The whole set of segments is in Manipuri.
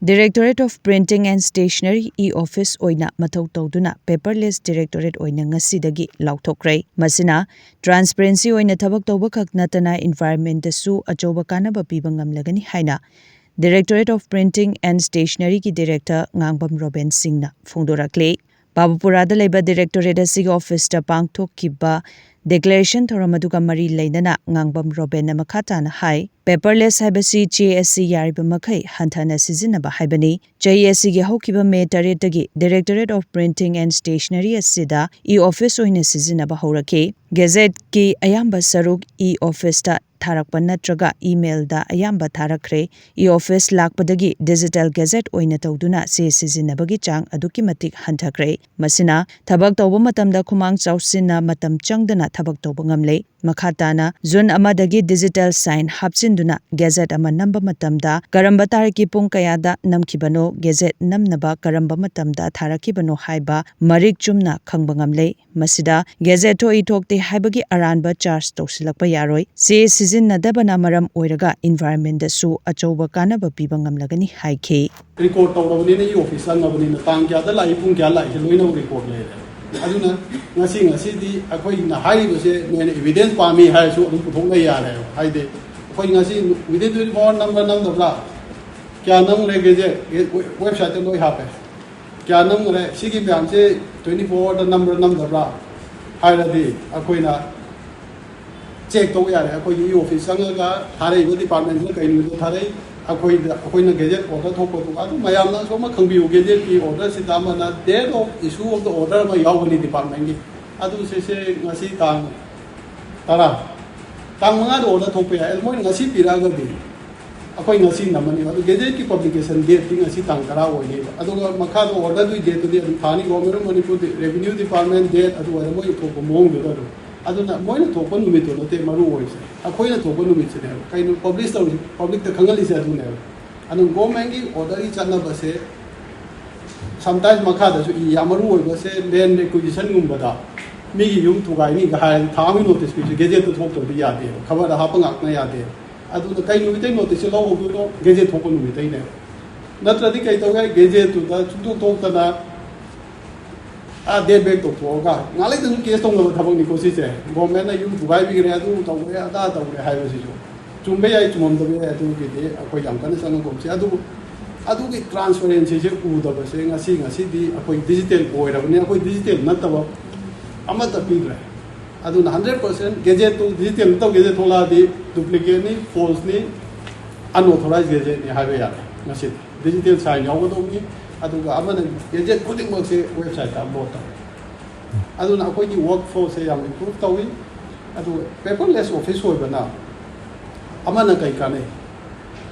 Directorate of Printing and Stationery E-Office oina mathau tawduna paperless directorate oina ngasidagi lauthokrai. Masina transparency oina thabak tawba khak natana environment dasu achoba kanaba piba ngamlagani haina Directorate of Printing and Stationery ki Director Ngangbam Robin Singh na phongdorakle. Babapurada leba Directorate asigi office ta pangthokkiba Declaration Thoramaduga Mari Lainana Ngangbam Robin na makhatana hai paperless haibasi JSC yariba makai hantana sizinaba haibani JSC gi hokiba me taretagi Directorate of Printing and Stationery asida e-office oina sizinaba horake Gazette ki ayamba saruk e-office ta tharakpa natraga email da ayamba tharakre e-office lakpadagi digital gazette oina tawduna se sizinabagi chang aduki matik hanthakre masina thabak tawba matamda khumang chawsinna matam changdana thabak tawba ngamle makhatana zone amadagi digital sign hapsinduna gazette ama namba matamda karamba tariki pung kayada namkhibano gazette namnaba karamba matamda tharakibano haiba marik chumna khangba ngamle masida gazette tho ithokte haibagi aranba charge tawsilakpa yaroi se sizinadabana maram oiraga environment dasu achoba kanaba piba ngamlagani haikhe record tawrabani na e-office angabani na tang kya da lai pung kya lai loina record le aduna ngasi di akoi na haiba se mena evidence pami hai su adum puthong lai ya le haide akoi ngasi within 24 number bla kya nam le ge website loi ha pe kya nam le sigi byam se 24 the number bla haida di akoi na check to ya le akoi e-office anga thare go department le kai ni thare akoi na gadget order thokko tu adu mayam na so ma khangbiu gadget ki order si dama na date of issue of the order ma yawani department ki adu se ngasi tang manga do order thokpe ya elmoi ngasi piraga di akoi ngasi namani adu gadget ki publication date ti ngasi tang kara oi adu makha do order du date di adu thani government manipur revenue department date adu wa moi thokko mong do adu aduna moina thokpa numit no te maru oise akoina thokpa numit se ne kaino publish taw public ta khangali se adu ne anu government gi order gi channa base sometimes makha da su ya maru oi base land acquisition gum bada mi gi yum thugai ni ga ha thami notice ki gazette thok to bi ya de khabar ha pa ngak na ya de adu kaino te notice lo ho do gazette thokpa numit ne natradi kai to ga gazette tu da chu to ta na date back to hoga ngalai tu case tong lo thabang ni kosi che government na yum bugai bi gre adu to gre ada to gre hai si jo chumbe ai chumom do be adu ki de akoi jam kan sang ko se adu ki transparency je u da ba se ngasi di akoi digital boy ra ne akoi digital na ta ba ama ta pi gre adu 100% gadget to digital to gadget thola di duplicate ni false ni unauthorized gadget ni hai ya ngasi digital sign yaw do ni aduga amana gadget putting work se website upload ta aduna akoi ni workforce se yam improve tawi adu paperless office hoy bana amana kai kane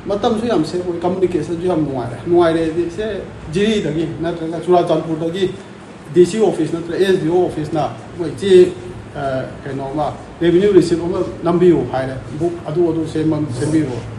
matam su yam se communication ju yam nuai re di se jiri dagi na tra churachandpur dagi DC office na tra SDO office na moi ji kaino ma revenue receipt ma nambiu hai book adu se man se biro